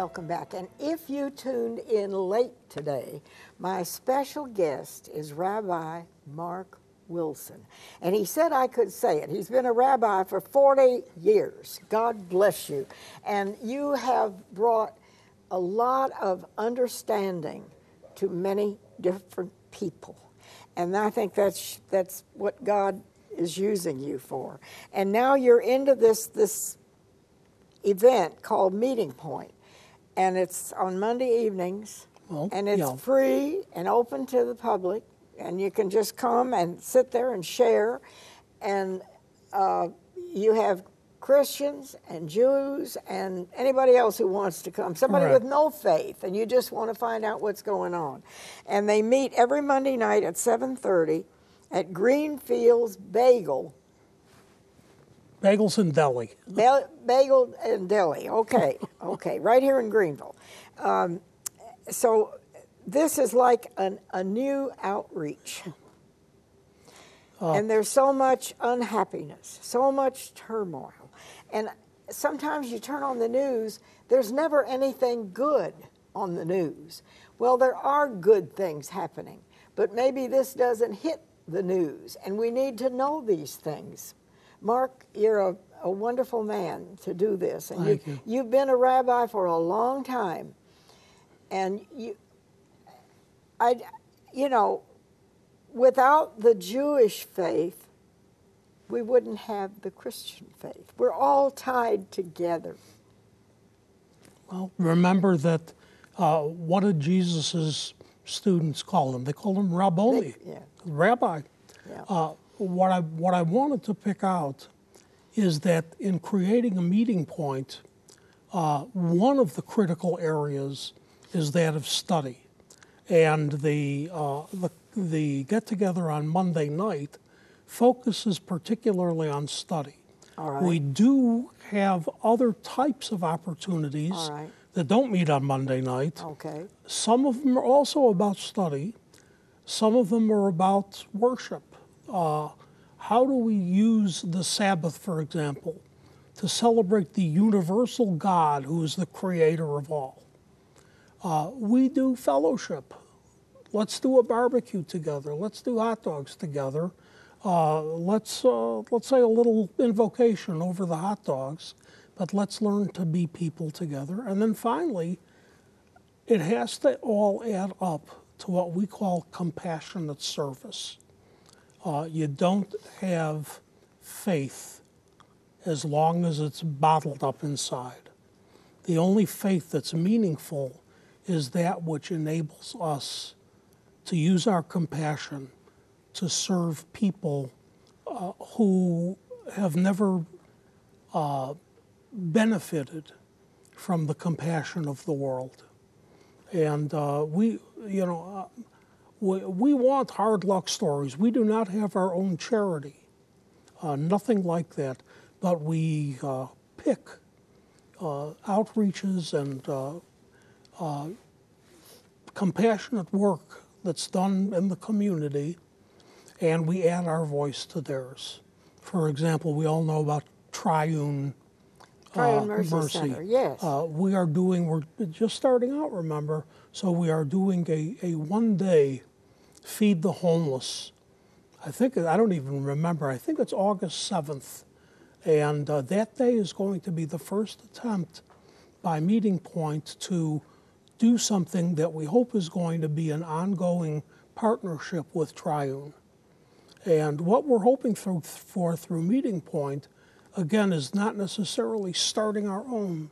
welcome back. And if you tuned in late today, my special guest is Rabbi Mark Wilson. And he said I could say it. He's been a rabbi for 40 years. God bless you. And you have brought a lot of understanding to many different people. And I think that's what God is using you for. And now you're into this event called Meeting Point. And it's on Monday evenings, and it's free and open to the public, and you can just come and sit there and share. And you have Christians and Jews and anybody else who wants to come, somebody with no faith, and you just want to find out what's going on. And they meet every Monday night at 7:30 at Greenfields Bagel. Bagels and Deli. Bagel and Deli, okay, right here in Greenville. So this is like a new outreach. And there's so much unhappiness, so much turmoil. And sometimes you turn on the news, there's never anything good on the news. Well, there are good things happening, but maybe this doesn't hit the news, and we need to know these things. Mark, you're a wonderful man to do this. And Thank you. You've been a rabbi for a long time. And without the Jewish faith, we wouldn't have the Christian faith. We're all tied together. Well, remember that what did Jesus' students call him? They called him Rabboni, rabbi. Yeah. What I wanted to pick out is that in creating a meeting point, one of the critical areas is that of study. And the get-together on Monday night focuses particularly on study. All right. We do have other types of opportunities that don't meet on Monday night. Okay. Some of them are also about study. Some of them are about worship. How do we use the Sabbath, for example, to celebrate the universal God who is the creator of all? We do fellowship. Let's do a barbecue together. Let's do hot dogs together. Let's say a little invocation over the hot dogs, but let's learn to be people together. And then finally, it has to all add up to what we call compassionate service. You don't have faith as long as it's bottled up inside. The only faith that's meaningful is that which enables us to use our compassion to serve people who have never benefited from the compassion of the world. And we want hard luck stories. We do not have our own charity, nothing like that. But we pick outreaches and compassionate work that's done in the community, and we add our voice to theirs. For example, we all know about Triune Mercy Center, yes. We're just starting out, remember, so we are doing a one-day Feed the Homeless. I don't even remember, I think it's August 7th. And that day is going to be the first attempt by Meeting Point to do something that we hope is going to be an ongoing partnership with Triune. And what we're hoping for through Meeting Point, again, is not necessarily starting our own,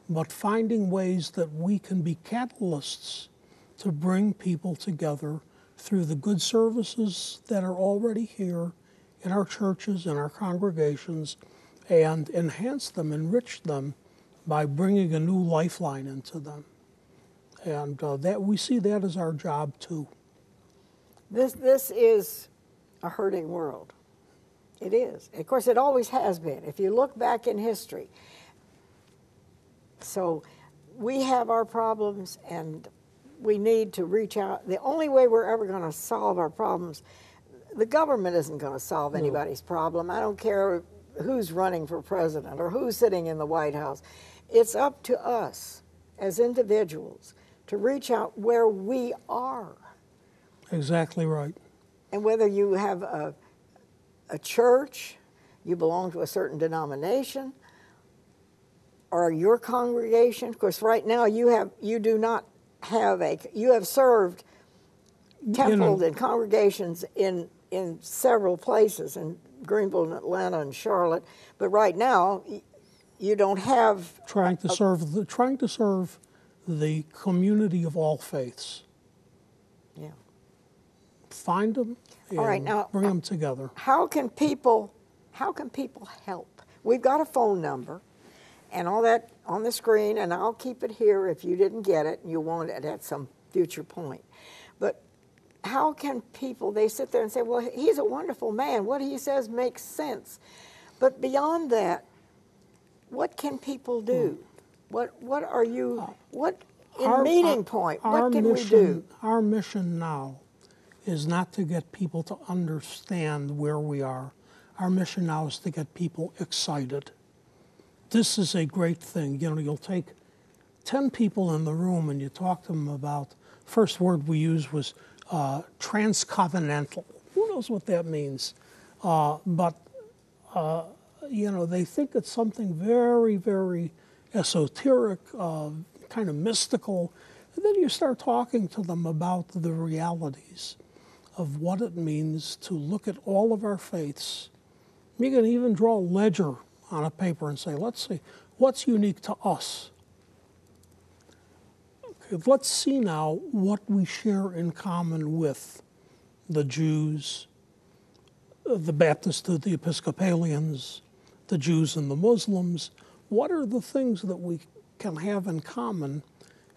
but finding ways that we can be catalysts to bring people together through the good services that are already here in our churches and our congregations, and enhance them, enrich them by bringing a new lifeline into them. And that we see that as our job too. This is a hurting world. It is. Of course, it always has been. If you look back in history. So we have our problems, and we need to reach out. The only way we're ever going to solve our problems, the government isn't going to solve anybody's problem. I don't care who's running for president or who's sitting in the White House. It's up to us as individuals to reach out where we are. Exactly right. And whether you have a church, you belong to a certain denomination, or your congregation. Of course, right now you have served templed and congregations in several places, in Greenville and Atlanta and Charlotte. But right now, you don't have trying to serve the community of all faiths. Yeah. Find them and All right, now, bring them together. How can people help? We've got a phone number and all that on the screen, and I'll keep it here if you didn't get it and you want it at some future point. But how can people, they sit there and say, well, he's a wonderful man. What he says makes sense. But beyond that, what can people do? What are you, what meeting point, what can we do? Our mission now is not to get people to understand where we are. Our mission now is to get people excited. This is a great thing. You know, you'll take 10 people in the room and you talk to them about, first word we used was transcovenantal. Who knows what that means? But you know, they think it's something very, very esoteric, kind of mystical. And then you start talking to them about the realities of what it means to look at all of our faiths. You can even draw a ledger on a paper and say, let's see, what's unique to us? Okay, let's see now what we share in common with the Jews, the Baptists, the Episcopalians, the Jews and the Muslims. What are the things that we can have in common,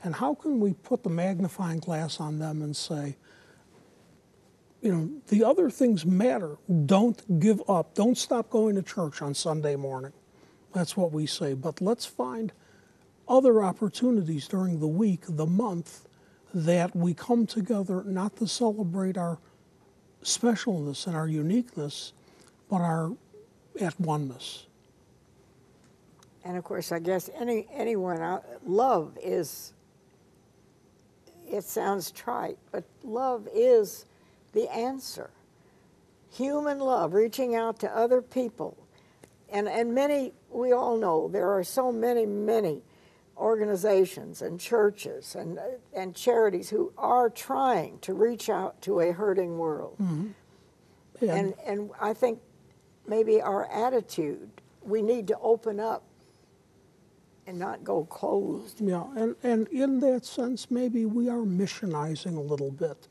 and how can we put the magnifying glass on them and say, you know, the other things matter. Don't give up. Don't stop going to church on Sunday morning. That's what we say. But let's find other opportunities during the week, the month, that we come together not to celebrate our specialness and our uniqueness, but our at oneness. And of course, I guess anyone, love is, it sounds trite, but love is the answer. Human love, reaching out to other people. And many, we all know, there are so many organizations and churches and charities who are trying to reach out to a hurting world. Mm-hmm. Yeah. And I think maybe our attitude, we need to open up and not go closed. Yeah, and in that sense, maybe we are missionizing a little bit.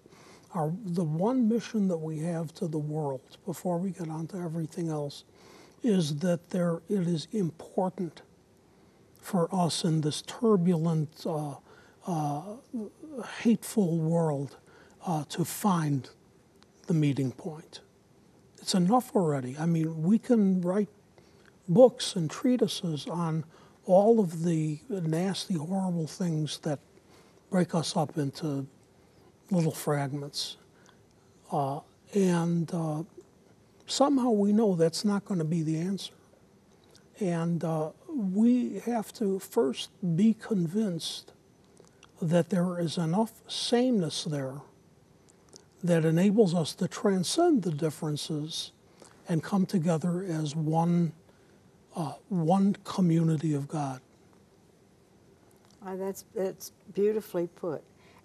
The one mission that we have to the world, before we get on to everything else, is that it is important for us in this turbulent, hateful world to find the meeting point. It's enough already. I mean, we can write books and treatises on all of the nasty, horrible things that break us up into little fragments. And somehow we know that's not going to be the answer. And we have to first be convinced that there is enough sameness there that enables us to transcend the differences and come together as one community of God. That's beautifully put.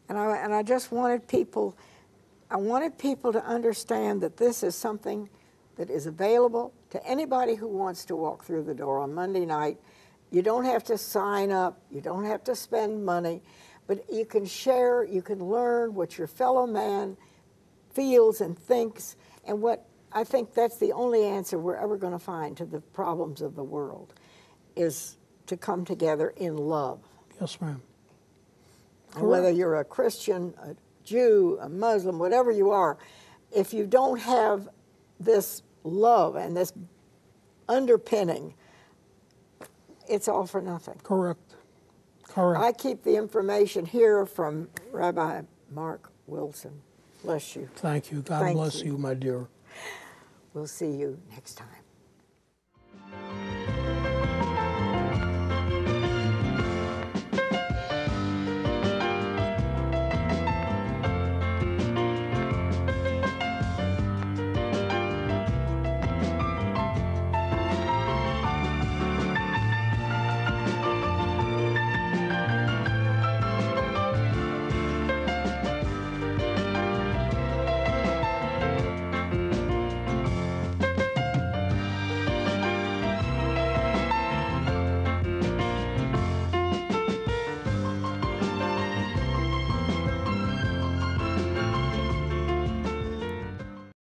And I just wanted people, to understand that this is something that is available to anybody who wants to walk through the door on Monday night. You don't have to sign up, you don't have to spend money, but you can share, you can learn what your fellow man feels and thinks, and what I think that's the only answer we're ever going to find to the problems of the world, is to come together in love. Yes, ma'am. And whether you're a Christian, a Jew, a Muslim, whatever you are, if you don't have this love and this underpinning, it's all for nothing. Correct. I keep the information here from Rabbi Mark Wilson. Bless you. Thank you. God bless you, my dear. We'll see you next time.